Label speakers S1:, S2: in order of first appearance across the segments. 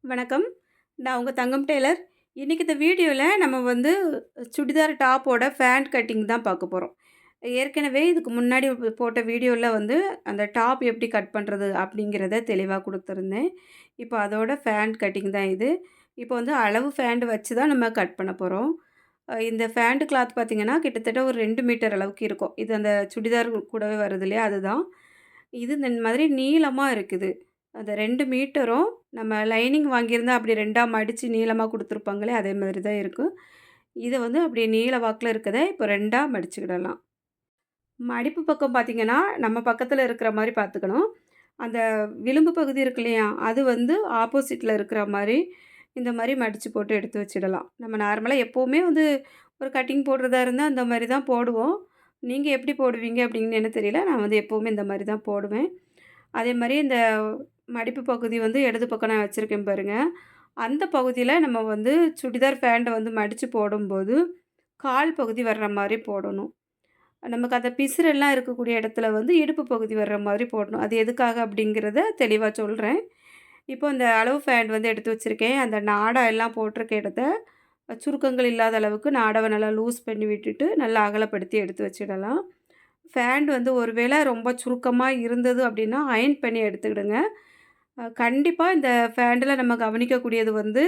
S1: வணக்கம். நான் உங்க தங்கம் டெய்லர். இன்னைக்கு இந்த வீடியோல நம்ம வந்து சுடிதார் டாப்போட ஃபேண்ட் கட்டிங் தான் பார்க்க போறோம். ஏற்கனவே இதுக்கு முன்னாடி போட்ட வீடியோல வந்து அந்த டாப் எப்படி கட் பண்றது அப்படிங்கிறத தெளிவா குடுத்துருந்தேன். இப்போ அதோட ஃபேண்ட் கட்டிங் தான் இது. இப்போ வந்து அளவு ஃபேண்ட் வச்சு தான் நம்ம கட் பண்ண போறோம். இந்த ஃபேண்ட் கிளாத் பார்த்தீங்கன்னா, கிட்டத்தட்ட ஒரு 2 மீட்டர் அளவுக்கு இருக்கும். இது அந்த சுடிதார் கூடவே வருது இல்லையா? அதுதான். இது இந்த மாதிரி நீளமா இருக்குது. அந்த 2 மீட்டரும் நம்ம லைனிங் வாங்கியிருந்தா அப்படி 2ஆ மடிச்சு நீளமா குடுத்துருப்பாங்களே, அதே மாதிரி தான் இருக்கும். இத வந்து அப்படியே நீள வாக்குல இருக்கத இப்போ 2ஆ மடிச்சுக்கிடலாம். மடிப்பு பக்கம் பார்த்தீங்கன்னா, நம்ம பக்கத்துல இருக்கிற மாரி பார்த்துக்கணும். அந்த விளிம்பு பகுதி இருக்கு இல்லையா? அது வந்து ஆப்போசிட்ல இருக்கிற மாரி, இந்த மாரி மடிச்சு போட்டு எடுத்து வச்சிடலாம். நம்ம நார்மலா எப்பவுமே வந்து ஒரு கட்டிங் போடுறதா இருந்தா, இந்த மாரி தான் போடுவோம். நீங்க எப்படி போடுவீங்க அப்படின்னு எனக்கு தெரியல. நான் வந்து எப்பவுமே இந்த மாரி தான் போடுவேன். அதே மாரி இந்த மடிப்பு பகுதி வந்து இடது பக்கம் நான் வச்சிருக்கேன் பாருங்க. அந்த பகுதியில நம்ம வந்து சுடிதார் பேண்ட்ட வந்து மடிச்சு போடும்போது, கால் பகுதி வர்ற மாரி போடணும். நமக்கு அந்த பிசுறெல்லாம் இருக்கக்கூடிய இடத்துல வந்து இடுப்பு பகுதி வர்ற மாதிரி போடணும். அது எதுக்காக அப்படிங்கிறத தெளிவா சொல்றேன். இப்போ இந்த அளவு பேண்ட் வந்து எடுத்து வச்சிருக்கேன். அந்த நாடா எல்லாம் போட்டிருக்க இடத்த சுருக்கங்கள் இல்லாத அளவுக்கு நாடாவ நல்லா லூஸ் பண்ணி விட்டுட்டு, நல்லா அகலப்படுத்தி எடுத்து வச்சிடலாம். ஃபேண்ட் வந்து ஒரு வேள ரொம்ப சுருக்கமா இருந்தது அப்படின்னா, அயர்ன் பண்ணி எடுத்துக்கிடுங்க. கண்டிப்பா இந்த ஃபேண்டுல நம்ம கவனிக்கக்கூடியது வந்து,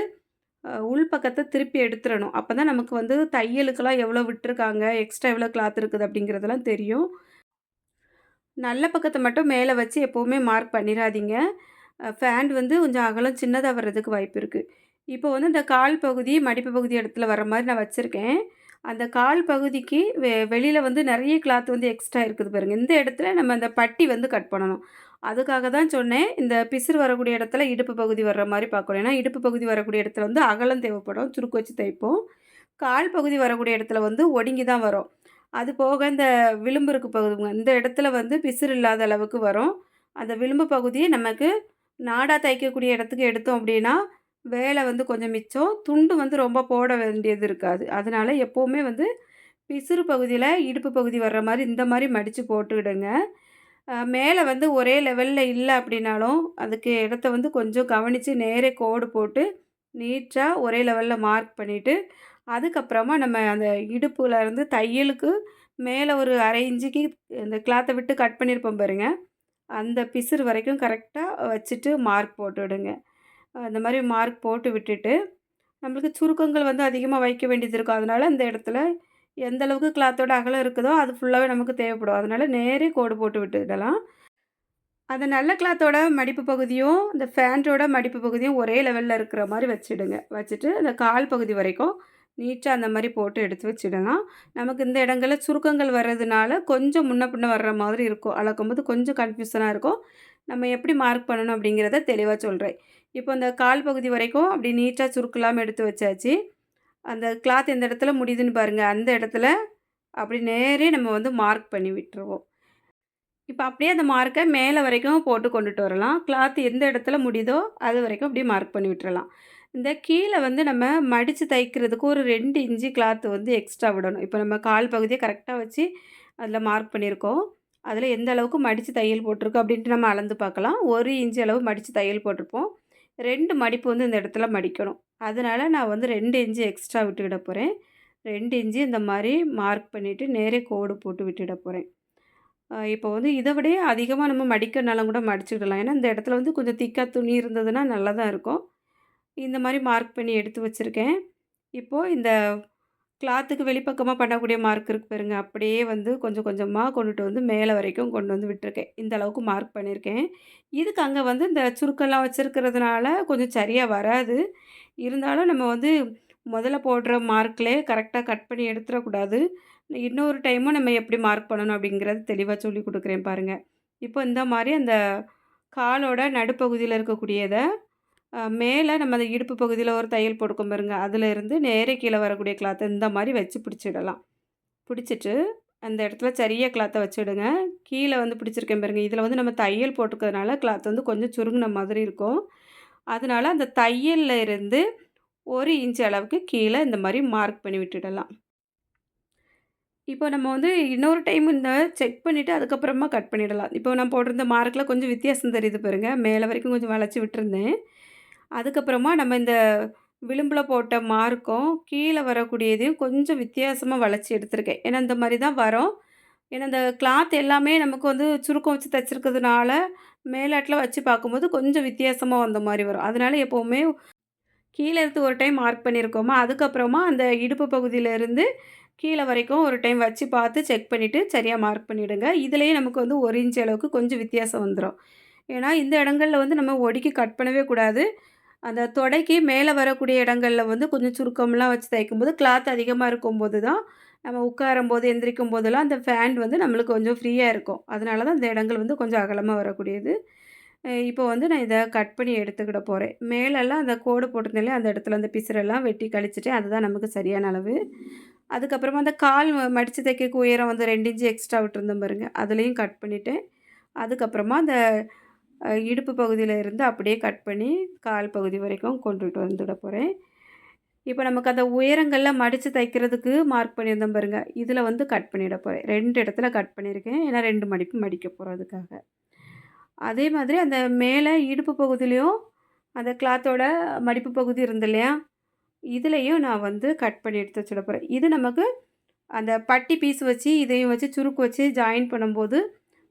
S1: உள் பக்கத்த திருப்பி எடுத்துறணும். அப்பதான் நமக்கு வந்து தையலுக்கெல்லாம் எவ்வளோ விட்டுருக்காங்க, எக்ஸ்ட்ரா எவ்வளோ கிளாத் இருக்குது அப்படிங்கிறதெல்லாம் தெரியும். நல்ல பக்கத்த மட்டும் மேல வச்சு எப்பவுமே மார்க் பண்ணிறாதீங்க. ஃபேண்ட் வந்து கொஞ்சம் அகலம் சின்னதா வர்றதுக்கு வாய்ப்பு இருக்கு. இப்போ வந்து இந்த கால் பகுதி, மடிப்பு பகுதி இடத்துல வர மாரி நான் வச்சிருக்கேன். அந்த கால் பகுதிக்கு வெளியில வந்து நெறைய கிளாத் வந்து எக்ஸ்ட்ரா இருக்குது பாருங்க. இந்த இடத்துல நம்ம அந்த பட்டி வந்து கட் பண்ணணும். அதுக்காக தான் சொன்னேன், இந்த பிசிறு வரக்கூடிய இடத்துல இடுப்பு பகுதி வர்ற மாரி பார்க்கணும். ஏன்னா, இடுப்பு பகுதி வரக்கூடிய இடத்துல வந்து அகலம் தேவைப்படும். சுருக்கு வச்சு தைப்போம். கால் பகுதி வரக்கூடிய இடத்துல வந்து ஒடுங்கி தான் வரும். அது போக இந்த விளிம்பு இருக்கு பாருங்க, இந்த இடத்துல வந்து பிசிறு இல்லாத அளவுக்கு வரும். அந்த விளிம்பு பகுதிய நமக்கு நாடா தைக்கக்கூடிய இடத்துக்கு எடுத்தோம் அப்படின்னா, வேலை வந்து கொஞ்சம் மிச்சம். துண்டு வந்து ரொம்ப போட வேண்டியது இருக்காது. அதனால எப்பவுமே வந்து பிசிறு பகுதியில இடுப்பு பகுதி வர்ற மாரி இந்த மாரி மடிச்சு போட்டுக்கிடுங்க. மேல வந்து ஒரே லெவல்ல இல்ல அப்படின்னாலும், அதுக்கு இடத்த வந்து கொஞ்சம் கவனிச்சு நேரே கோடு போட்டு, நீட்டா ஒரே லெவல்ல மார்க் பண்ணிட்டு, அதுக்கப்புறமா நம்ம அந்த இடுப்புலருந்து தையலுக்கு மேல ஒரு 1/2 இன்ச்சுக்கு இந்த கிளாத்த விட்டு கட் பண்ணியிருப்போம் பாருங்க. அந்த பிசுறு வரைக்கும் கரெக்ட்டா வச்சுட்டு மார்க் போட்டுடுங்க. அந்த மாரி மார்க் போட்டு விட்டுட்டு, நம்மளுக்கு சுருக்கங்கள் வந்து அதிகமா வைக்க வேண்டியது இருக்கும். அதனால அந்த இடத்துல எந்த அளவுக்கு கிளாத்தோட அகலம் இருக்குதோ, அது ஃபுல்லாவே நமக்கு தேவைப்படும். அதனால நேரே கோடு போட்டு விட்டுடலாம். அந்த நல்ல கிளாத்தோட மடிப்பு பகுதியும், இந்த ஃபேண்ட்டோட மடிப்பு பகுதியும் ஒரே லெவல்ல இருக்கிற மாரி வச்சுடுங்க. வச்சுட்டு அந்த கால் பகுதி வரைக்கும் நீட்டா அந்த மாரி போட்டு எடுத்து வச்சுடலாம். நமக்கு இந்த இடங்கள்ல சுருக்கங்கள் வர்றதுனால கொஞ்சம் முன்ன பின்ன வர்ற மாதிரி இருக்கும். அளக்கும்போது கொஞ்சம் கன்ஃப்யூஷனா இருக்கும். நம்ம எப்படி மார்க் பண்ணணும் அப்படிங்கிறத தெளிவா சொல்றேன். இப்போ இந்த கால் பகுதி வரைக்கும் அப்படி நீட்டா சுருக்கில்லாம எடுத்து வச்சாச்சு. அந்த கிளாத் எந்த இடத்துல முடியுதுன்னு பாருங்க. அந்த இடத்துல அப்படி நேரே நம்ம வந்து மார்க் பண்ணி விட்டுருவோம். இப்ப அப்படியே அந்த மார்க்க மேல வரைக்கும் போட்டு கொண்டுட்டு வரலாம். கிளாத் எந்த இடத்துல முடியுதோ, அது வரைக்கும் அப்படியே மார்க் பண்ணி விட்டுறலாம். இந்த கீழ வந்து நம்ம மடிச்சு தைக்கிறதுக்கு ஒரு 2 இன்ச்சு கிளாத் வந்து எக்ஸ்ட்ரா விடணும். இப்ப நம்ம கால் பகுதிய கரெக்ட்டா வச்சு அதில மார்க் பண்ணியிருக்கோம். அதில எந்த அளவுக்கு மடிச்சு தையல் போட்டிருக்கு அப்படின்ட்டு நம்ம அளந்து பார்க்கலாம். 1 இன்ச் அளவு மடிச்சு தையல் போட்டிருப்போம். 2 மடிப்பு வந்து இந்த இடத்துல மடிக்கணும். அதனால நான் வந்து 2 இன்ச்சு எக்ஸ்ட்ரா விட்டுவிட போறேன். 2 இன்ச்சு இந்த மாரி மார்க் பண்ணிட்டு நேரே கோடு போட்டு விட்டுட போறேன். இப்போ வந்து இத விடயே அதிகமா நம்ம மடிக்கனாலும் கூட மடிச்சுக்கிடலாம். ஏன்னா, இந்த இடத்துல வந்து கொஞ்சம் திக்கா துணி இருந்ததுன்னா நல்லா தான் இருக்கும். இந்த மாரி மார்க் பண்ணி எடுத்து வச்சிருக்கேன். இப்போ இந்த கிளாத்துக்கு வெளிப்பக்கமா பண்ணக்கூடிய மார்க் இருக்கு பாருங்க. அப்படியே வந்து கொஞ்சம் கொஞ்சமா கொண்டுட்டு வந்து மேல வரைக்கும் கொண்டு வந்து விட்டுருக்கேன். இந்த அளவுக்கு மார்க் பண்ணியிருக்கேன். இதுக்கு அங்க வந்து இந்த சுருக்கம்லாம் வச்சிருக்கிறதுனால கொஞ்சம் சரியா வராது. இருந்தாலும் நம்ம வந்து முதல்ல போடுற மார்க்லயே கரெக்ட்டா கட் பண்ணி எடுத்துறக்கூடாது. இன்னொரு டைமும் நம்ம எப்படி மார்க் பண்ணணும் அப்படிங்கிறது தெளிவா சொல்லிக் குடுக்குறேன் பாருங்க. இப்போ இந்த மாரி அந்த காலோட நடுப்பகுதியில இருக்கக்கூடியத, மேல நம்ம அந்த இடுப்பு பகுதியில ஒரு தையல் போட்டுருக்கோம் பாருங்க. அதிலேருந்து நேரே கீழ வரக்கூடிய கிளாத்த இந்த மாரி வச்சு பிடிச்சிடலாம். பிடிச்சிட்டு அந்த இடத்துல சரியா கிளாத்த வச்சுடுங்க. கீழ வந்து பிடிச்சிருக்கேன் பாருங்க. இதில வந்து நம்ம தையல் போட்டுருக்கிறதுனால கிளாத் வந்து கொஞ்சம் சுருங்குன மாதிரி இருக்கும். அதனால அந்த தையல்ல இருந்து 1 இன்ச் அளவுக்கு கீழ இந்த மாரி மார்க் பண்ணி விட்டுடலாம். இப்போ நம்ம வந்து இன்னொரு டைம் இந்த செக் பண்ணிவிட்டு அதுக்கப்புறமா கட் பண்ணிடலாம். இப்போ நான் போட்டிருந்த மார்க்ல கொஞ்சம் வித்தியாசம் தெரியுது பாருங்க. மேலே வரைக்கும் கொஞ்சம் வளைச்சு விட்டுருந்தேன். அதுக்கப்புறமா நம்ம இந்த விளிம்பில போட்ட மார்க்கும், கீழ வரக்கூடியதையும் கொஞ்சம் வித்தியாசமா வளைச்சு எடுத்திருக்கேன். ஏன்னா, இந்த மாரி தான் வரும். ஏன்னா, இந்த கிளாத் எல்லாமே நமக்கு வந்து சுருக்கம் வச்சு தச்சிருக்கிறதுனால, மேலாட்டுல வச்சு பார்க்கும்போது கொஞ்சம் வித்தியாசமா வந்த மாரி வரும். அதனால எப்பவுமே கீழ இருந்து ஒரு டைம் மார்க் பண்ணியிருக்கோமா, அதுக்கப்புறமா அந்த இடுப்பு பகுதியிலருந்து கீழ வரைக்கும் ஒரு டைம் வச்சு பார்த்து செக் பண்ணிட்டு, சரியா மார்க் பண்ணிடுங்க. இதுலயே நமக்கு வந்து 1 இன்ச் அளவுக்கு கொஞ்சம் வித்தியாசம் வந்துரும். ஏன்னா, இந்த இடங்கள்ல வந்து நம்ம ஒடிக்கி கட் பண்ணவே கூடாது. அந்த தொடைக்கு மேலே வரக்கூடிய இடங்கள்ல வந்து கொஞ்சம் சுருக்கம்லாம் வச்சு தைக்கும்போது, கிளாத் அதிகமா இருக்கும்போது தான், நம்ம உட்காரும்போது, எந்திரிக்கும் போதெல்லாம் அந்த ஃபேண்ட் வந்து நம்மளுக்கு கொஞ்சம் ஃப்ரீயா இருக்கும். அதனால தான் இந்த இடங்கள் வந்து கொஞ்சம் அகலமா வரக்கூடியது. இப்போ வந்து நான் இத கட் பண்ணி எடுத்துக்கிட போறேன். மேலெல்லாம் அந்த கோடு போட்டிருந்தேன் இல்லையா, அந்த இடத்துல அந்த பிசுறெல்லாம் வெட்டி கழிச்சுட்டேன். அதுதான் நமக்கு சரியான அளவு. அதுக்கப்புறமா அந்த கால் மடிச்சு தைக்கிறக்கு உயரம் வந்து 2 இன்ச் எக்ஸ்ட்ரா விட்டுருந்தேன் பாருங்க. அதுலயும் கட் பண்ணிட்டேன். அதுக்கப்புறமா அந்த இடுப்பு பகுதியில இருந்து அப்படியே கட் பண்ணி கால் பகுதி வரைக்கும் கொண்டுட்டு வந்துட போறேன். இப்போ நமக்கு அந்த உயரங்கள்ல மடிச்சு தைக்கிறதுக்கு மார்க் பண்ணியிருந்தேன் பாருங்க. இதில வந்து கட் பண்ணிட போறேன். 2 இடத்துல கட் பண்ணியிருக்கேன். ஏன்னா 2 மடிப்பு மடிக்க போறோம் அதுக்காக. அதே மாதிரி அந்த மேல இடுப்பு பகுதியிலயும் அந்த கிளாத்தோட மடிப்பு பகுதி இருந்து இல்லையா? இதுலயும் நான் வந்து கட் பண்ணி எடுத்து வச்சுட போறேன். இது நமக்கு அந்த பட்டி பீஸ் வச்சு, இதையும் வச்சு சுருக்கு வச்சு ஜாயின் பண்ணும்போது,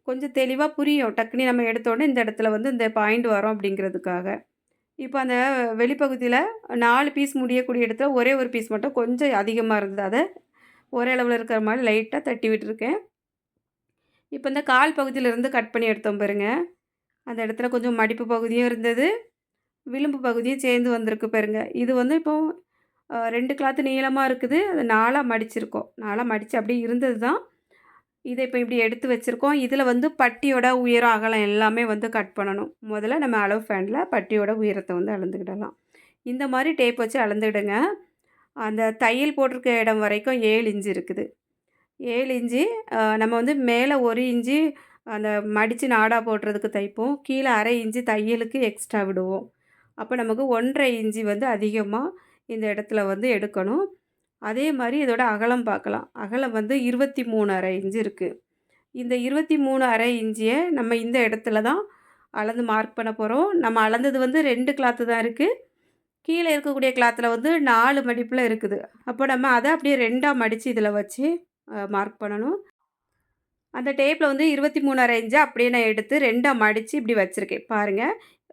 S1: கொஞ்சம் தெளிவா புரியும். டக்குனு நம்ம எடுத்தோனே இந்த இடத்துல வந்து இந்த பாயிண்ட் வரும் அப்படிங்கிறதுக்காக. இப்ப அந்த வெளிப்பகுதியில 4 பீஸ் முடியக்கூடிய இடத்துல ஒரே ஒரு பீஸ் மட்டும் கொஞ்சம் அதிகமா இருந்தது. அத ஒரே அளவுல இருக்கிற மாரி லைட்டா தட்டி விட்டுருக்கேன். இப்ப இந்த கால் பகுதியிலருந்து கட் பண்ணி எடுத்தோம் பாருங்க. அந்த இடத்துல கொஞ்சம் மடிப்பு பகுதியும் இருந்தது. விளிம்பு பகுதியும் சேர்ந்து வந்திருக்கு பாருங்க. இது வந்து இப்போ 2 கிளாத் நீளமா இருக்குது. அத 4ஆ மடிச்சிருக்கோம். 4ஆ மடிச்சு அப்படியே இருந்தது தான். இத இப்ப இப்படி எடுத்து வச்சிருக்கோம். இதில வந்து பட்டியோட உயரம், அகலம் எல்லாமே வந்து கட் பண்ணணும். முதல்ல நம்ம அளவு ஃபேன்ல பட்டியோட உயரத்த வந்து அளந்துக்கிடலாம். இந்த மாரி டேப் வச்சு அளந்துடுங்க. அந்த தையல் போட்டிருக்க இடம் வரைக்கும் 7 இன்ச் இருக்குது. 7 இன்ச்சு நம்ம வந்து மேல 1 இன்ச்சு அந்த மடிச்சு நாடா போடுறதுக்கு தைப்போம். கீழ 1/2 இன்ச்சு தையலுக்கு எக்ஸ்ட்ரா விடுவோம். அப்ப நமக்கு 1 1/2 இன்ச்சு வந்து அதிகமா இந்த இடத்துல வந்து எடுக்கணும். அதே மாரி இதோட அகலம் பார்க்கலாம். அகலம் வந்து 23 1/2 இன்ச் இருக்கு. இந்த 23 1/2 இன்ச்சிய நம்ம இந்த இடத்துல தான் அளந்து மார்க் பண்ண போறோம். நம்ம அளந்தது வந்து 2 கிளாத்து தான் இருக்கு. கீழ இருக்கக்கூடிய கிளாத்ல வந்து 4 மடிப்புல இருக்குது. அப்போ நம்ம அத அப்படியே 2ஆ மடிச்சு இதில வச்சு மார்க் பண்ணணும். அந்த டேப்ல வந்து 23 1/2 இன்ச்ச அப்படியே நான் எடுத்து 2ஆ மடிச்சு இப்படி வச்சிருக்கேன். பாருங்க.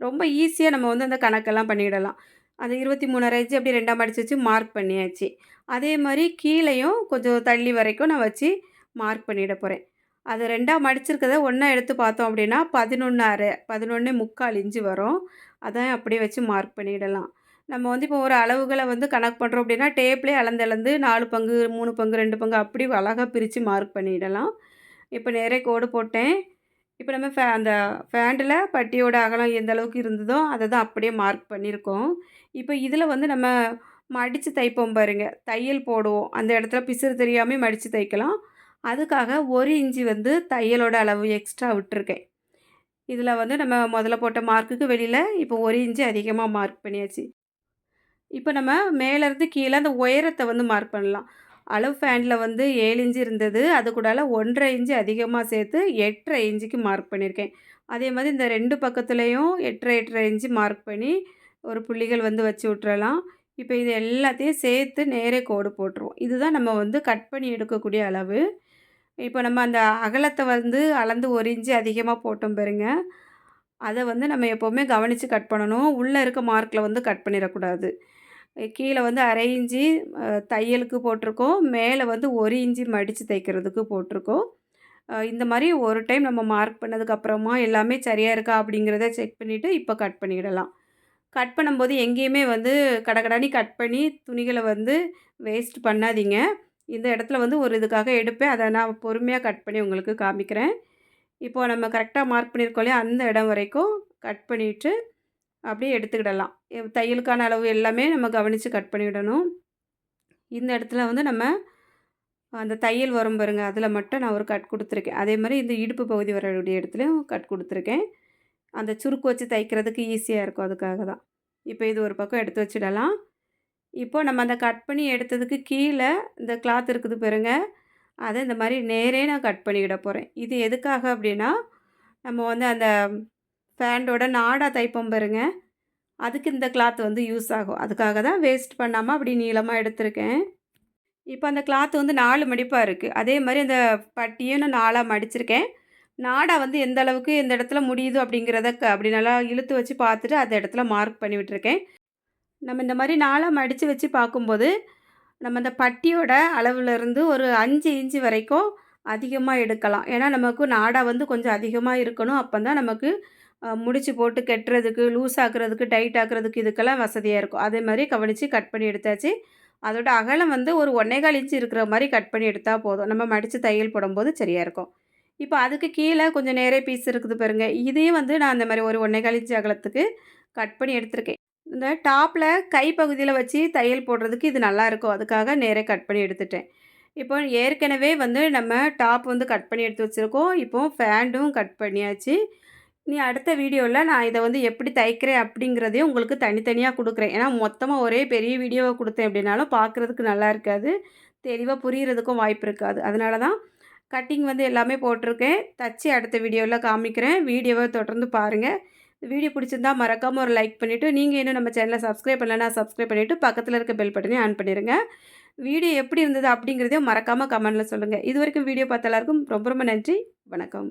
S1: ரொம்ப ஈஸியா நம்ம வந்து அந்த கணக்கெல்லாம் பண்ணிடலாம். அந்த 23 1/2 இன்ச் அப்படியே 2ஆ மடிச்சு வச்சு மார்க் பண்ணியாச்சு. அதே மாரி கீழயும் கொஞ்சம் தள்ளி வரைக்கும் நான் வச்சு மார்க் பண்ணிட போறேன். அத 2ஆ மடிச்சிருக்கிறத ஒண்ணா எடுத்து பார்த்தோம் அப்படின்னா 11 1/2 11 1/4 இன்ச் வரும். அத அப்படியே வச்சு மார்க் பண்ணிடலாம். நம்ம வந்து இப்போ ஒரு அளவுகள வந்து கணக்கு பண்ணுறோம் அப்படின்னா, டேப்லயே அளந்து அளந்து 4 பங்கு, 3 பங்கு, 2 பங்கு அப்படி அழகா பிரிச்சு மார்க் பண்ணிடலாம். இப்ப நேரே கோடு போட்டேன். இப்ப நம்ம அந்த ஃபேண்ட்ல பட்டியோட அகலம் எந்த அளவுக்கு இருந்ததோ, அத தான் அப்படியே மார்க் பண்ணியிருக்கோம். இப்ப இதில வந்து நம்ம மடிச்சு தைப்போம் பாருங்க. தையல் போடுவோம். அந்த இடத்துல பிசுறு தெரியாமயே மடிச்சு தைக்கலாம். அதுக்காக 1 இன்ச்சு வந்து தையலோட அளவு எக்ஸ்ட்ரா விட்டுருக்கேன். இதில வந்து நம்ம முதல்ல போட்ட மார்க்குக்கு வெளியில இப்போ 1 இன்ச்சு அதிகமா மார்க் பண்ணியாச்சு. இப்ப நம்ம மேலேருந்து கீழ அந்த உயரத்த வந்து மார்க் பண்ணலாம். அளவு ஃபேன்ல வந்து 7 இன்ச் இருந்தது. அது கூடால 1 1/2 இன்ச் அதிகமா சேர்த்து 8 1/2 இன்ச்சுக்கு மார்க் பண்ணியிருக்கேன். அதே மாரி இந்த 2 பக்கத்துலயும் 8 1/2 8 1/2 இன்ச் மார்க் பண்ணி ஒரு புள்ளிகள் வந்து வச்சு விட்டுறலாம். இப்ப இது எல்லாத்தையும் சேர்த்து நேரே கோடு போட்டுருவோம். இதுதான் நம்ம வந்து கட் பண்ணி எடுக்கக்கூடிய அளவு. இப்ப நம்ம அந்த அகலத்த வந்து அளந்து 1 இன்ச் அதிகமா போட்டோம் பாருங்க. அத வந்து நம்ம எப்பவுமே கவனிச்சு கட் பண்ணணும். உள்ள இருக்க மார்க்ல வந்து கட் பண்ணிறக்கூடாது. கீழ வந்து 1/2 இன்ச்சு தையலுக்கு போட்டிருக்கோம். மேல வந்து 1 இன்ச்சு மடிச்சு தைக்கிறதுக்கு போட்டிருக்கோம். இந்த மாரி ஒரு டைம் நம்ம மார்க் பண்ணதுக்கப்புறமா எல்லாமே சரியா இருக்கா அப்படிங்கிறத செக் பண்ணிவிட்டு, இப்போ கட் பண்ணிடலாம். கட் பண்ணும்போது எங்கேயுமே வந்து கடகடான்னு கட் பண்ணி துணிகள வந்து வேஸ்ட் பண்ணாதீங்க. இந்த இடத்துல வந்து ஒரு இதுக்காக எடுப்பேன். அத நான் பொறுமையா கட் பண்ணி உங்களுக்கு காமிக்கிறேன். இப்போ நம்ம கரெக்ட்டா மார்க் பண்ணியிருக்கோம் இல்லையா? அந்த இடம் வரைக்கும் கட் பண்ணிட்டு அப்படியே எடுத்துக்கிடலாம். தையலுக்கான அளவு எல்லாமே நம்ம கவனிச்சு கட் பண்ணிவிடணும். இந்த இடத்துல வந்து நம்ம அந்த தையல் வரும் பாருங்க, அதில மட்டும் நான் ஒரு கட் குடுத்துருக்கேன். அதே மாரி இந்த இடுப்பு பகுதி வரக்கூடிய இடத்துலயும் கட் குடுத்துருக்கேன். அந்த சுருக்கு வச்சு தைக்கிறதுக்கு ஈஸியா இருக்கும் அதுக்காக தான். இப்போ இது ஒரு பக்கம் எடுத்து வச்சுடலாம். இப்போ நம்ம அந்த கட் பண்ணி எடுத்ததுக்கு கீழ இந்த கிளாத் இருக்குது பாருங்க, அத இந்த மாரி நேரே நான் கட் பண்ணிக்கிட போறேன். இது எதுக்காக அப்டின்னா, நம்ம வந்து அந்த ஃபேண்டோட நாடா தைப்போம் பாருங்க, அதுக்கு இந்த கிளாத் வந்து யூஸ் ஆகும். அதுக்காக தான் வேஸ்ட் பண்ணாம அப்படி நீளமா எடுத்திருக்கேன். இப்ப அந்த கிளாத் வந்து 4 மடிப்பா இருக்கு. அதே மாரி அந்த பட்டியும் நான் 4ஆ மடிச்சிருக்கேன். நாடா வந்து எந்த அளவுக்கு எந்த இடத்துல முடியுது அப்படிங்கிறத அப்படி நல்லா இழுத்து வச்சு பார்த்துட்டு, அந்த இடத்துல மார்க் பண்ணி விட்டுருக்கேன். நம்ம இந்த மாரி 4ஆ மடிச்சு வச்சு பார்க்கும்போது, நம்ம அந்த பட்டியோட அளவுலருந்து ஒரு 5 இன்ச் வரைக்கும் அதிகமா எடுக்கலாம். ஏன்னா, நமக்கு நாடா வந்து கொஞ்சம் அதிகமா இருக்கணும். அப்பதான் நமக்கு முடிச்சு போட்டு கட்டுறதுக்கு, லூஸ் ஆக்குறதுக்கு, டைட் ஆக்குறதுக்கு இதுக்கெல்லாம் வசதியா இருக்கும். அதே மாரி கவனிச்சு கட் பண்ணி எடுத்தாச்சு. அதோட அகலம் வந்து ஒரு 1 1/4 இன்ச் இருக்கிற மாரி கட் பண்ணி எடுத்தா போதும். நம்ம மடிச்சு தையல் போடும்போது சரியா இருக்கும். இப்ப அதுக்கு கீழ கொஞ்சம் நேரே பீஸ் இருக்குது பாருங்க. இதையும் வந்து நான் அந்த மாரி ஒரு 1 1/4 இன்ச் அகலத்துக்கு கட் பண்ணி எடுத்திருக்கேன். இந்த டாப்ல கை பகுதியில வச்சு தையல் போடுறதுக்கு இது நல்லாயிருக்கும். அதுக்காக நேரே கட் பண்ணி எடுத்துட்டேன். இப்போ ஏற்கனவே வந்து நம்ம டாப் வந்து கட் பண்ணி எடுத்து வச்சிருக்கோம். இப்போ ஃபேண்டும் கட் பண்ணியாச்சு. இனி அடுத்த வீடியோல நான் இத வந்து எப்படி தைக்கிறேன் அப்படிங்கிறதையும் உங்களுக்கு தனித்தனியா குடுக்குறேன். ஏன்னா மொத்தமா ஒரே பெரிய வீடியோவா குடுத்தேன் அப்படின்னாலும் பார்க்குறதுக்கு நல்லா இருக்காது. தெளிவா புரியறதுக்கும் வாய்ப்பு இருக்காது. அதனால தான் கட்டிங் வந்து எல்லாமே போட்டிருக்கேன். தச்சு அடுத்த வீடியோல காமிக்கிறேன். வீடியோவ தொடர்ந்து பாருங்க. வீடியோ பிடிச்சிருந்தா மறக்காம ஒரு லைக் பண்ணிட்டு, நீங்க இன்னும் நம்ம சேனல சப்ஸ்கிரைப் பண்ணலன்னா சப்ஸ்கிரைப் பண்ணிட்டு, பக்கத்துல இருக்க பெல் பட்டனையும் ஆன் பண்ணிருங்க. வீடியோ எப்படி இருந்தது அப்படிங்கிறதையும் மறக்காம கமெண்ட்ல சொல்லுங்க. இதுவரைக்கும் வீடியோ பார்த்த எல்லாருக்கும் ரொம்ப ரொம்ப நன்றி. வணக்கம்.